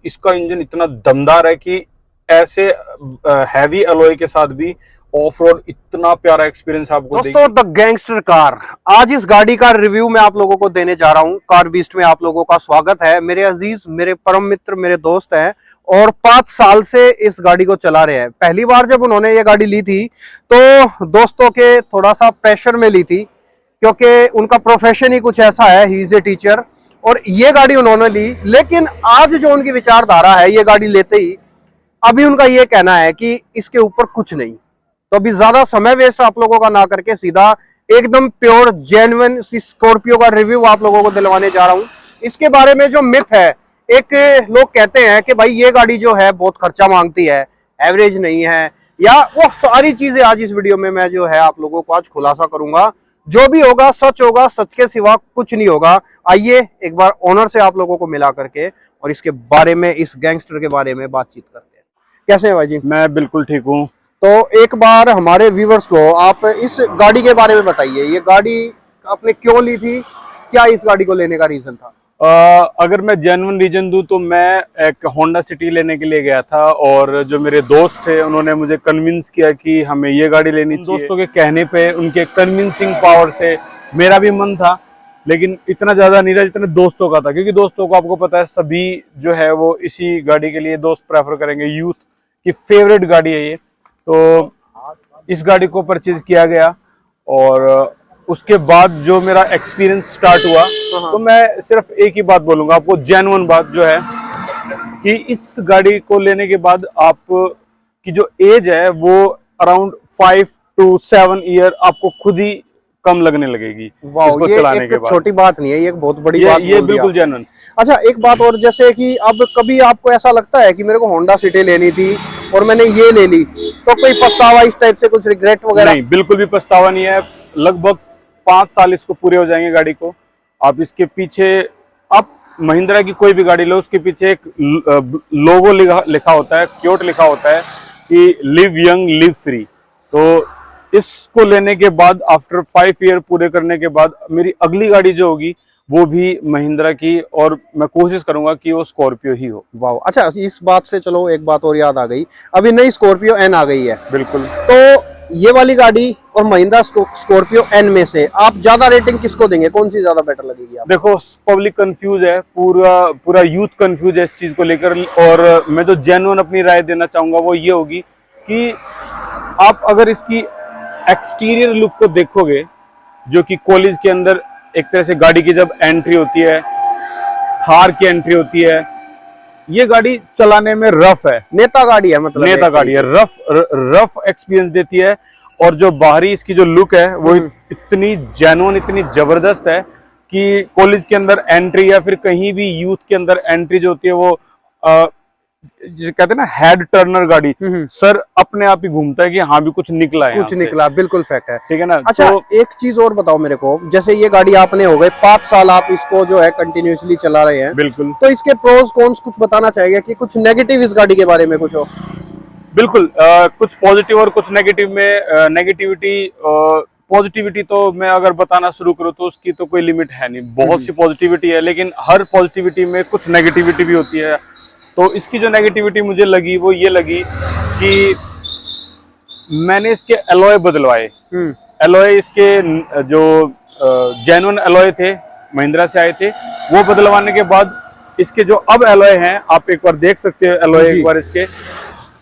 इसका इंजन इतना दमदार है कि ऐसे हैवी अलॉय के साथ भी ऑफ रोड इतना प्यारा एक्सपीरियंस आपको दोस्तों द गैंगस्टर कार, आज इस गाड़ी का रिव्यू मैं आप लोगों को देने जा रहा हूं। कार बीस्ट में आप लोगों का स्वागत है। मेरे अजीज, मेरे परम मित्र, मेरे दोस्त हैं और 5 साल से इस गाड़ी को चला रहे हैं। पहली बार जब उन्होंने ये गाड़ी ली थी तो दोस्तों के थोड़ा सा प्रेशर में ली थी, क्योंकि उनका प्रोफेशन ही कुछ ऐसा है, ही इज ए टीचर, और ये गाड़ी उन्होंने ली। लेकिन आज जो उनकी विचारधारा है, ये गाड़ी लेते ही अभी उनका ये कहना है कि इसके ऊपर कुछ नहीं। तो अभी ज्यादा समय वेस्ट आप लोगों का ना करके सीधा एकदम प्योर जेन्युइन स्कॉर्पियो का रिव्यू आप लोगों को दिलवाने जा रहा हूं। इसके बारे में जो मिथ है, एक लोग कहते हैं कि भाई ये गाड़ी जो है बहुत खर्चा मांगती है, एवरेज नहीं है, या वो सारी चीजें आज इस वीडियो में मैं जो है आप लोगों को आज खुलासा करूंगा। जो भी होगा सच के सिवा कुछ नहीं होगा। आइए एक बार ओनर से आप लोगों को मिला करके और इसके बारे में, इस गैंगस्टर के बारे में बातचीत करते हैं। कैसे हैं भाई जी? मैं बिल्कुल ठीक हूँ। तो एक बार हमारे व्यूवर्स को आप इस गाड़ी के बारे में बताइए। ये गाड़ी आपने क्यों ली थी, क्या इस गाड़ी को लेने का रीजन था? अगर मैं जेन्युइन रीजन दूं तो मैं एक होंडा सिटी लेने के लिए गया था और जो मेरे दोस्त थे उन्होंने मुझे कन्विंस किया कि हमें ये गाड़ी लेनी चाहिए। दोस्तों के कहने पे, उनके कन्विंसिंग पावर से मेरा भी मन था, लेकिन इतना ज्यादा नहीं था जितना दोस्तों का था, क्योंकि दोस्तों को आपको पता है सभी जो है वो इसी गाड़ी के लिए दोस्त प्रेफर करेंगे। यूथ की फेवरेट गाड़ी है ये, तो इस गाड़ी को परचेज किया गया। और उसके बाद जो मेरा एक्सपीरियंस स्टार्ट हुआ, तो मैं सिर्फ एक ही बात बोलूंगा आपको, जेन्युइन बात जो है कि इस गाड़ी को लेने के बाद आप की जो एज है वो अराउंड 5 to 7 ईयर आपको खुद ही कम लगने लगेगी इसको ये चलाने एक के बाद। छोटी बात नहीं है, ये एक बहुत बड़ी बात ये बिल्कुल जेन्युइन। अच्छा, एक बात और, जैसे कि अब कभी आपको ऐसा लगता है कि मेरे को होंडा सिटी लेनी थी और मैंने ये ले ली, तो कोई पछतावा इस टाइप से, कुछ रिग्रेट वगैरह? नहीं, बिल्कुल भी पछतावा नहीं है। लगभग 5 साल इसको पूरे हो जाएंगे गाड़ी को। आप इसके पीछे, आप महिंद्रा की कोई भी गाड़ी लो, उसके पीछे एक लोगो लिखा होता है, क्योट लिखा होता है कि लिव यंग लिव फ्री। तो इसको लेने के बाद आफ्टर 5 ईयर पूरे करने के बाद मेरी अगली गाड़ी जो होगी वो भी महिंद्रा की, और मैं कोशिश करूंगा कि वो स्कॉर्पियो ही हो। वाह, अच्छा, इस बात से चलो एक बात और याद आ गई, अभी नई स्कॉर्पियो एन आ गई है। बिल्कुल। तो ये वाली गाड़ी और महिंद्रा स्कॉर्पियो एन में से आप ज्यादा रेटिंग किसको देंगे? कौन सी ज्यादा बेटर लगेगी आप? देखो, पब्लिक कंफ्यूज है, पूरा यूथ कंफ्यूज है इस चीज को लेकर, और मैं जो जेन्युइन अपनी राय देना चाहूंगा वो ये होगी कि आप अगर इसकी एक्सटीरियर लुक को देखोगे, जो कि कॉलेज के अंदर एक तरह से गाड़ी की जब एंट्री होती है, थार की एंट्री होती है, ये गाड़ी चलाने में रफ है, नेता गाड़ी है, मतलब नेता गाड़ी है, रफ एक्सपीरियंस देती है। और जो बाहरी इसकी जो लुक है वो इतनी जेन्युइन, इतनी जबरदस्त है कि कॉलेज के अंदर एंट्री या फिर कहीं भी यूथ के अंदर एंट्री जो होती है वो जिसे कहते हैं ना हेड टर्नर गाड़ी, सर अपने आप ही घूमता है कि हाँ भी कुछ निकला है, कुछ निकला, बिल्कुल फैक्ट है। ठीक है ना? अच्छा, तो एक चीज और बताओ मेरे को, जैसे ये गाड़ी आपने हो गए 5 साल आप इसको जो है कंटिन्यूअसली चला रहे हैं, बिल्कुल, तो इसके प्रोज कॉन्स कुछ बताना चाहिए कि कुछ नेगेटिव इस गाड़ी के बारे में कुछ हो? बिल्कुल, कुछ पॉजिटिव और कुछ नेगेटिव में। पॉजिटिविटी तो मैं अगर बताना शुरू करूँ तो उसकी तो कोई लिमिट है नहीं, बहुत सी पॉजिटिविटी है, लेकिन हर पॉजिटिविटी में कुछ नेगेटिविटी भी होती है। तो इसकी जो नेगेटिविटी मुझे लगी वो ये लगी कि मैंने इसके एलॉय बदलवाए। एलॉय इसके जो जेन्युइन एलॉय थे, महिंद्रा से आए थे, वो बदलवाने के बाद इसके जो अब एलॉय हैं, आप एक बार देख सकते हो एलॉय एक बार इसके।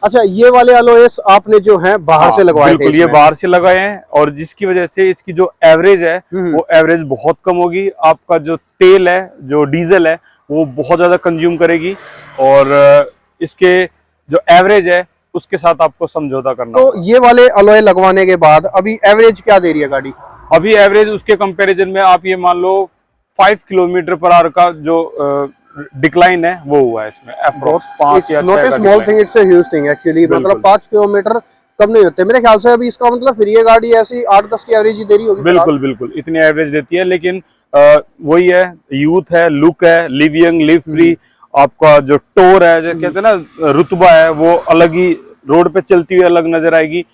अच्छा, ये वाले एलॉयस आपने जो है बाहर से लगवाए थे? बिल्कुल, ये बाहर से लगाए हैं, और जिसकी वजह से इसकी जो एवरेज है वो एवरेज बहुत कम होगी। आपका जो तेल है, जो डीजल है, वो बहुत ज्यादा कंज्यूम करेगी, और इसके जो एवरेज है उसके साथ आपको समझौता करना। तो ये वाले अलॉय लगवाने के बाद अभी एवरेज क्या दे रही है गाड़ी? अभी एवरेज उसके कंपैरिजन में आप ये मान लो 5 किलोमीटर पर आवर का जो डिक्लाइन है वो हुआ है इसमें, अप्रोक्स 5 या 6 का। Small thing, it's a huge thing actually. मतलब 5 किलोमीटर कम नहीं होते मेरे ख्याल से। अभी इसका मतलब फिर ये गाड़ी ऐसी 8-10 की एवरेज ही दे रही होगी? बिल्कुल बिल्कुल, इतनी एवरेज देती है, लेकिन वही है, यूथ है, लुक है, लिव यंग लिव फ्री। आपका जो टोर है, जो कहते हैं ना रुतबा है, वो अलग ही रोड पे चलती हुई अलग नजर आएगी।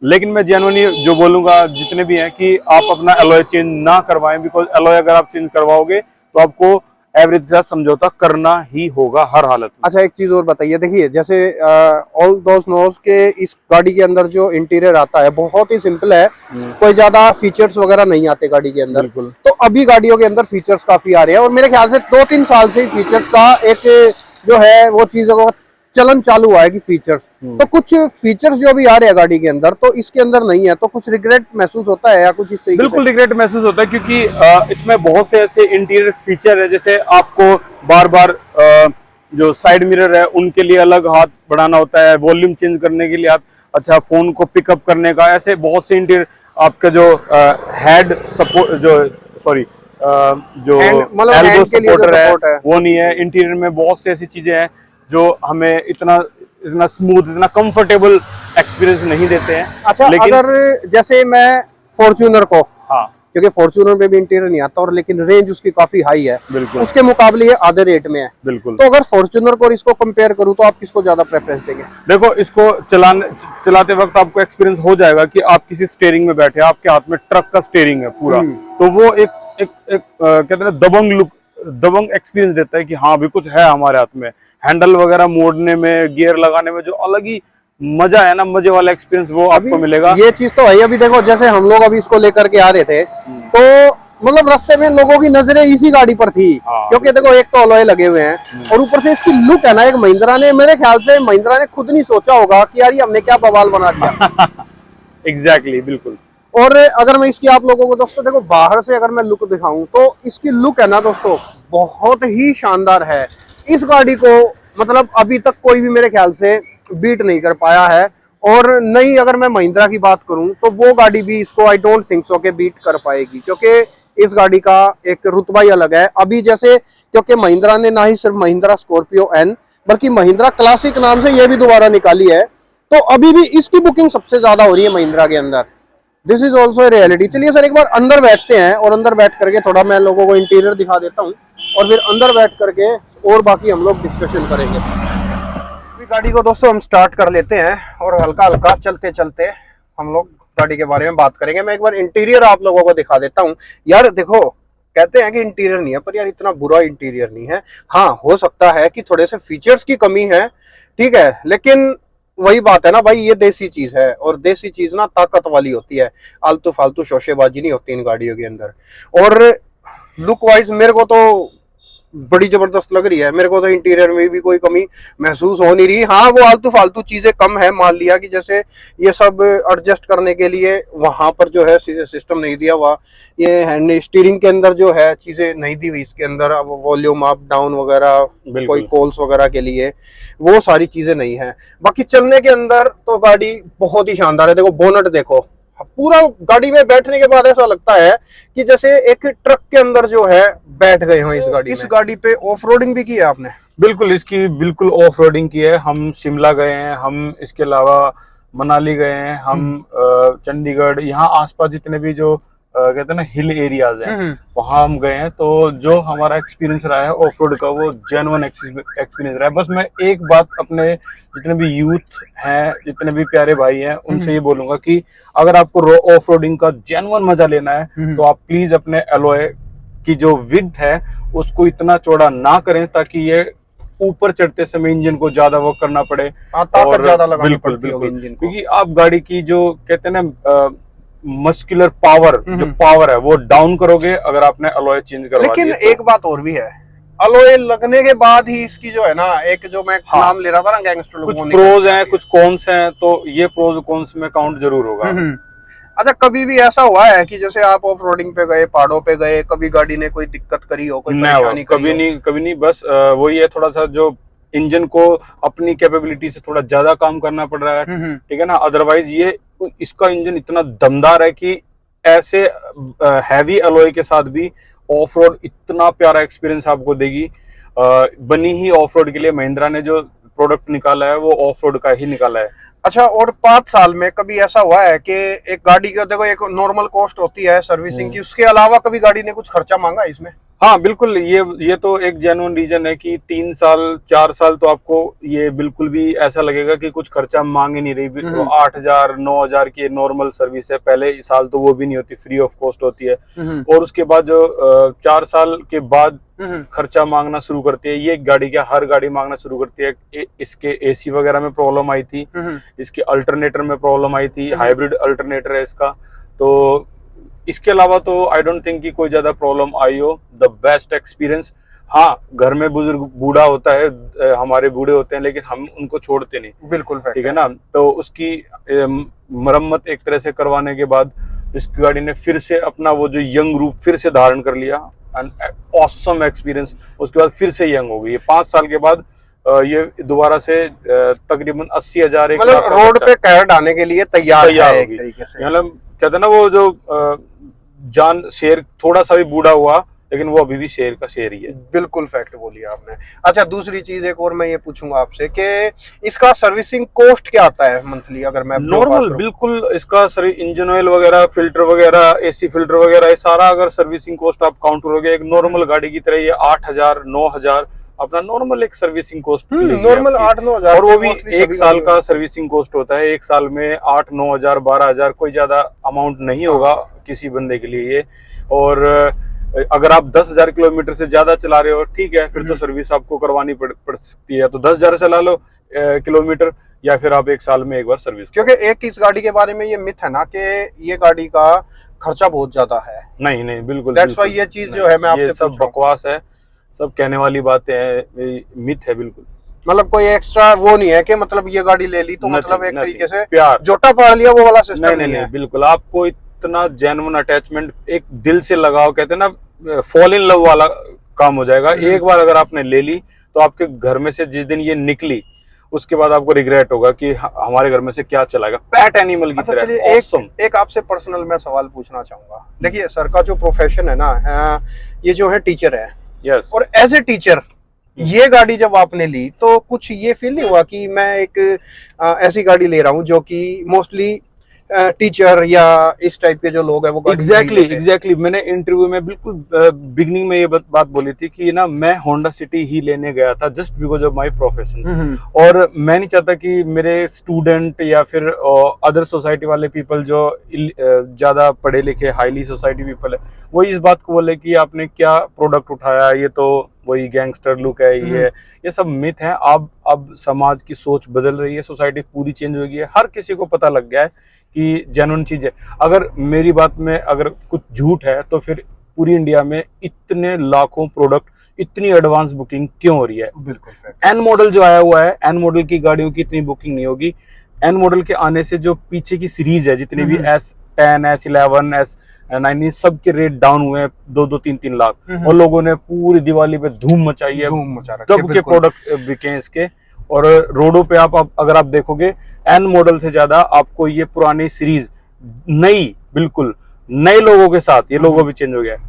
लेकिन मैं जेन्युइनली जो बोलूंगा जितने भी हैं कि आप अपना एलॉय चेंज ना करवाएं, बिकॉज एलॉय अगर आप चेंज करवाओगे तो आपको एवरेज के साथ समझौता करना ही होगा हर हालत में। अच्छा, एक चीज और बताइए, देखिए जैसे ऑल दोस्त नोज के इस गाड़ी के अंदर जो इंटीरियर आता है बहुत ही सिंपल है, कोई ज्यादा फीचर्स वगैरह नहीं आते गाड़ी के अंदर। बिल्कुल। तो अभी गाड़ियों के अंदर फीचर्स काफी आ रहे हैं और मेरे ख्याल से 2-3 साल से फीचर्स का एक जो है वो चीजों का चलन चालू हुआ है कि फीचर्स, तो कुछ फीचर्स जो भी आ रहे हैं गाड़ी के अंदर तो इसके अंदर नहीं है, तो कुछ रिग्रेट महसूस होता है या कुछ इस तरीके बिल्कुल रिग्रेट महसूस होता है, क्योंकि इसमें बहुत से ऐसे इंटीरियर फीचर है, जैसे आपको बार बार जो साइड मिरर है उनके लिए अलग हाथ बढ़ाना होता है, वॉल्यूम चेंज करने के लिए आप, अच्छा फोन को पिकअप करने का, ऐसे बहुत से इंटीरियर, आपका जो हेड सपोर्ट जो मतलब एल्बो hand के लिए जो सपोर्टर support है है वो नहीं है। इंटीरियर में बहुत सी ऐसी चीजें हैं जो हमें इतना स्मूथ, इतना कंफर्टेबल एक्सपीरियंस नहीं देते हैं। अच्छा, लेकिन अगर जैसे मैं फॉर्च्यूनर को, हाँ क्योंकि फॉर्च्यूनर में भी इंटीरियर नहीं आता और लेकिन रेंज उसकी काफी हाई है, बिल्कुल उसके मुकाबले ये आधे रेट में है, बिल्कुल। तो अगर फॉर्च्यूनर को और इसको कंपेयर करूं तो आप किसको ज्यादा प्रेफरेंस देंगे? देखो, इसको चलाते वक्त आपको एक्सपीरियंस हो जाएगा कि आप किसी स्टीयरिंग में बैठे हैं, आपके हाथ में ट्रक का स्टीयरिंग है पूरा, तो वो एक कहते हैं ना दबंग लुक, दबंग एक्सपीरियंस देता है कि हाँ भी कुछ है हमारे हाथ में। हैंडल वगैरह मोड़ने में, गियर लगाने में जो अलग ही मजा है ना, मजे वाला एक्सपीरियंस वो आपको मिलेगा। ये चीज तो है। अभी देखो जैसे हम लोग अभी इसको लेकर के आ रहे थे तो मतलब रास्ते में लोगों की नजरें इसी गाड़ी पर थी, क्योंकि देखो एक तो अलॉय लगे हुए हैं और ऊपर से इसकी लुक है ना, एक महिंद्रा ने, मेरे ख्याल से महिंद्रा ने खुद नहीं सोचा होगा कि यार ये हमने क्या बवाल बना दिया। एग्जैक्टली, बिल्कुल। और अगर मैं इसकी आप लोगों को दोस्तों देखो बाहर से अगर मैं लुक दिखाऊं तो इसकी लुक है ना दोस्तों बहुत ही शानदार है। इस गाड़ी को मतलब अभी तक कोई भी मेरे ख्याल से बीट नहीं कर पाया है, और नहीं अगर मैं महिंद्रा की बात करूं तो वो गाड़ी भी इसको आई डोंट थिंक सो के बीट कर पाएगी, क्योंकि इस गाड़ी का एक रुतबा ही अलग है। अभी जैसे क्योंकि महिंद्रा ने ना ही सिर्फ महिंद्रा स्कॉर्पियो एन बल्कि महिंद्रा क्लासिक नाम से ये भी दोबारा निकाली है, तो अभी भी इसकी बुकिंग सबसे ज्यादा हो रही है महिंद्रा के अंदर। This is also reality. चलिए सर एक बार अंदर बैठते हैं और अंदर बैठ करके थोड़ा मैं लोगों को इंटीरियर दिखा देता हूँ और फिर अंदर बैठ करके और बाकी हम लोग डिस्कशन करेंगे। अभी गाड़ी को दोस्तों हम स्टार्ट कर लेते हैं और हल्का हल्का चलते चलते हम लोग गाड़ी के बारे में बात करेंगे। मैं एक बार इंटीरियर आप लोगों को दिखा देता हूँ। यार देखो, कहते हैं कि इंटीरियर नहीं है, पर यार इतना बुरा इंटीरियर नहीं है। हाँ, हो सकता है कि थोड़े से फीचर्स की कमी है, ठीक है, लेकिन वही बात है ना भाई, ये देसी चीज है और देसी चीज ना ताकत वाली होती है, आलतू फालतू शोशेबाजी नहीं होती इन गाड़ियों के अंदर। और लुक वाइज मेरे को तो बड़ी जबरदस्त लग रही है। मेरे को तो इंटीरियर में भी कोई कमी महसूस हो नहीं रही। हाँ, वो आलतू फालतू चीजें कम है, मान लिया कि जैसे ये सब एडजस्ट करने के लिए वहां पर जो है सिस्टम नहीं दिया हुआ, ये हैंड स्टीयरिंग के अंदर जो है चीजें नहीं दी हुई इसके अंदर, अब वॉल्यूम अप डाउन वगैरह, कोई कॉल्स वगैरह के लिए वो सारी चीजें नहीं है। बाकी चलने के अंदर तो गाड़ी बहुत ही शानदार है। देखो बोनट देखो, पूरा गाड़ी में बैठने के बाद ऐसा लगता है कि जैसे एक ट्रक के अंदर जो है बैठ गए हो इस गाड़ी में। इस गाड़ी पे ऑफ रोडिंग भी की है आपने? बिल्कुल, इसकी बिल्कुल ऑफ रोडिंग की है। हम शिमला गए हैं, हम इसके अलावा मनाली गए हैं, हम चंडीगढ़, यहाँ आसपास जितने भी जो कहते हैं ना हिल एरियाज हैं वहां हम गए हैं। तो जो हमारा एक्सपीरियंस रहा है ऑफ रोड का वो जेन्युइन एक्सपीरियंस रहा है। बस मैं एक बात अपने जितने भी यूथ हैं, जितने भी प्यारे भाई हैं, उनसे ये बोलूंगा कि अगर आपको ऑफ रोडिंग का जेन्युइन मजा लेना है तो आप प्लीज अपने एलॉय की जो विड्थ है उसको इतना चौड़ा ना करें ताकि ये ऊपर चढ़ते समय इंजन को ज्यादा वर्क करना पड़े। ताकत ज्यादा लगानी बिल्कुल पड़ती होगी इंजन को, क्योंकि आप गाड़ी की जो कहते हैं ना मस्कुलर पावर, जो पावर है वो डाउन करोगे अगर आपने अलॉय चेंज करवा लेकिन दिया। एक बात और भी है, अलॉय लगने के बाद ही इसकी जो है ना, एक जो मैं नाम ले रहा था ना गैंगस्टर लुक, कुछ प्रोज हैं, कुछ कॉन्स हैं, तो ये प्रोज कॉन्स में काउंट जरूर होगा। अच्छा, कभी भी ऐसा हुआ है कि जैसे आप ऑफ रोडिंग पे गए, पहाड़ों पे गए, कभी गाड़ी ने कोई दिक्कत करी हो, कोई परेशानी कभी नहीं, कभी नहीं। बस वही है, थोड़ा सा जो इंजन को अपनी कैपेबिलिटी से थोड़ा ज्यादा काम करना पड़ रहा है, ठीक है ना। अदरवाइज ये इसका इंजन इतना दमदार है कि ऐसे हैवी अलॉय के साथ भी ऑफ रोड इतना प्यारा एक्सपीरियंस आपको देगी। बनी ही ऑफ रोड के लिए, महिंद्रा ने जो प्रोडक्ट निकाला है वो ऑफ रोड का ही निकाला है। अच्छा, और 5 साल में कभी ऐसा हुआ है कि एक गाड़ी का देखो एक नॉर्मल कॉस्ट होती है सर्विसिंग की, उसके अलावा कभी गाड़ी ने कुछ खर्चा मांगा इसमें? हाँ बिल्कुल, ये तो एक जेन्युइन रीजन है कि 3 साल 4 साल तो आपको ये बिल्कुल भी ऐसा लगेगा कि कुछ खर्चा मांग ही नहीं रही। 8,000 9,000 की नॉर्मल सर्विस है, पहले साल तो वो भी नहीं होती, फ्री ऑफ कॉस्ट होती है। और उसके बाद जो 4 साल के बाद खर्चा मांगना शुरू करती है, ये गाड़ी क्या हर गाड़ी मांगना शुरू करती है। इसके एसी वगैरह में प्रॉब्लम आई थी, इसके अल्टरनेटर में प्रॉब्लम आई थी, हाइब्रिड अल्टरनेटर है इसका। तो इसके अलावा तो आई डोंट थिंक कि कोई ज्यादा प्रॉब्लम आई हो। The best experience. हाँ, घर में बुजुर्ग बूढ़ा होता है, हमारे बूढ़े होते हैं, लेकिन हम उनको छोड़ते नहीं। बिल्कुल ठीक है ना। तो उसकी मरम्मत एक तरह से करवाने के बाद इस गाड़ी ने फिर से अपना वो जो यंग रूप फिर से धारण कर लिया। Awesome experience. उसके बाद फिर से यंग हो गई। 5 साल के बाद ये दोबारा से तकरीबन 80,000 मतलब रोड पे कहर डालने के लिए तैयार है एक तरीके से। मतलब कहते हैं ना वो जो जान शेर थोड़ा सा भी बूढ़ा हुआ, लेकिन वो अभी भी शेर का शेर ही है। बिल्कुल फैक्ट बोली आपने। अच्छा, दूसरी चीज एक और मैं ये पूछूंगा आपसे कि इसका सर्विसिंग कॉस्ट क्या आता है मंथली, अगर मैं नॉर्मल बिल्कुल इसका इंजन ऑयल वगैरह, फिल्टर वगैरह, एसी फिल्टर वगैरह, ये सारा अगर सर्विसिंग कॉस्ट आप काउंट करोगे एक नॉर्मल गाड़ी की तरह, ये 8,000 9,000 अपना नॉर्मल एक सर्विसिंग कॉस्ट नॉर्मल 8-9 हजार, और वो भी 1 साल का सर्विसिंग कॉस्ट होता है। 1 साल में 8-9 हजार 12,000 कोई ज्यादा अमाउंट नहीं होगा किसी बंदे के लिए ये। और अगर आप 10,000 किलोमीटर से ज्यादा चला रहे हो, ठीक है, फिर तो सर्विस आपको करवानी पड़ सकती है। तो 10,000 चला लो किलोमीटर, या फिर आप 1 साल में एक बार सर्विस। क्योंकि एक इस गाड़ी के बारे में ये मिथ है ना कि ये गाड़ी का खर्चा बहुत ज्यादा है। नहीं बिल्कुल, दैट्स व्हाई ये चीज जो है मैं आपसे सब बकवास है, सब कहने वाली बातें हैं, मिथ है बिल्कुल। मतलब कोई एक्स्ट्रा वो नहीं है कि मतलब ये गाड़ी ले ली तो मतलब एक तरीके से प्यार जोटा पा लिया, वो वाला सिस्टम नहीं है बिल्कुल। आपको इतना जेन्युइन अटैचमेंट, एक दिल से लगाओ, कहते हैं ना फॉल इन लव वाला काम हो जाएगा। एक बार अगर आपने ले ली तो आपके घर में से जिस दिन ये निकली उसके बाद आपको रिग्रेट होगा कि हमारे घर में से क्या चलाएगा। पैट एनिमल की तरह। एक आपसे पर्सनल मैं सवाल पूछना चाहूंगा। देखिए, सर का जो प्रोफेशन है ना, ये जो है टीचर है। यस। और एज ए टीचर ये गाड़ी जब आपने ली तो कुछ ये फील नहीं हुआ कि मैं एक ऐसी गाड़ी ले रहा हूँ जो कि मोस्टली टीचर या इस टाइप के जो लोग हैं वो एग्जैक्टली मैंने इंटरव्यू में बिल्कुल बिगनिंग में ये बात बोली थी कि ना मैं होंडा सिटी ही लेने गया था just because of my profession. और मैं नहीं चाहता कि मेरे स्टूडेंट या फिर अदर सोसाइटी वाले पीपल जो ज्यादा पढ़े लिखे हाईली सोसाइटी पीपल है वो इस बात को बोले कि आपने क्या प्रोडक्ट उठाया, ये तो वही गैंगस्टर लुक है, ये सब मिथ है। अब समाज की सोच बदल रही है, सोसाइटी पूरी चेंज हो गई है, हर किसी को पता लग गया है कि जेन्युइन चीज है। अगर मेरी बात में अगर कुछ झूठ है तो फिर पूरी इंडिया में इतने लाखों प्रोडक्ट, इतनी एडवांस बुकिंग क्यों हो रही है? बिल्कुल। एन मॉडल जो आया हुआ है, एन मॉडल की गाड़ियों की इतनी बुकिंग नहीं होगी। एन मॉडल के आने से जो पीछे की सीरीज है, जितनी भी S10 S11 S19 सब के रेट डाउन हुए हैं 2-2 3-3 लाख। और लोगों ने पूरी दिवाली पे धूम मचाई है, तब के प्रोडक्ट बिके इसके। और रोडों पे आप अगर आप देखोगे एन मॉडल से ज्यादा आपको ये पुरानी सीरीज नई, बिल्कुल नए लोगों के साथ, ये लोगो भी चेंज हो गया है,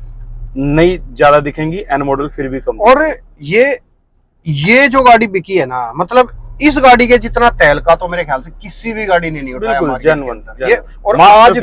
नई ज्यादा दिखेंगी, एन मॉडल फिर भी कम। और ये जो गाड़ी बिकी है ना, मतलब इस गाड़ी के जितना तेल का तो मेरे ख्याल से किसी भी गाड़ी ने नहीं उठाया। बिल्कुल जेन्युइन। ये और आज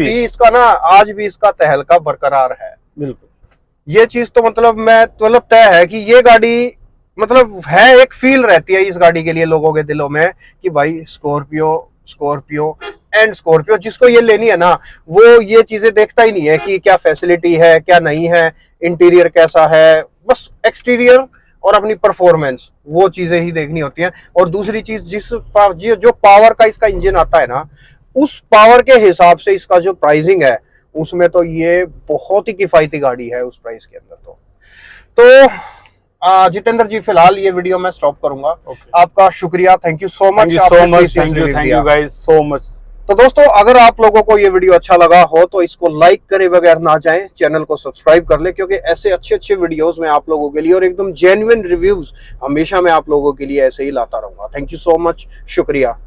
भी इसका तेल का बरकरार है। बिल्कुल ये चीज तो मतलब तय है कि ये गाड़ी मतलब है, एक फील रहती है इस गाड़ी के लिए लोगों के दिलों में कि भाई स्कॉर्पियो एंड स्कॉर्पियो जिसको ये लेनी है ना, वो ये चीजें देखता ही नहीं है कि क्या फैसिलिटी है क्या नहीं है, इंटीरियर कैसा है, बस एक्सटीरियर और अपनी परफॉर्मेंस, वो चीजें ही देखनी होती हैं। और दूसरी चीज जो पावर का इसका इंजन आता है ना, उस पावर के हिसाब से इसका जो प्राइसिंग है उसमें तो ये बहुत ही किफायती गाड़ी है उस प्राइस के अंदर। तो जितेंद्र जी, फिलहाल ये वीडियो मैं स्टॉप करूंगा। आपका शुक्रिया, thank you so much, thank you guys so much. तो दोस्तों, अगर आप लोगों को ये वीडियो अच्छा लगा हो तो इसको लाइक करे बगैर ना जाएं, चैनल को सब्सक्राइब कर ले, क्योंकि ऐसे अच्छे वीडियोस मैं आप लोगों के लिए और एकदम जेन्युइन रिव्यूज हमेशा मैं आप लोगों के लिए ऐसे ही लाता रहूंगा। थैंक यू सो मच, शुक्रिया।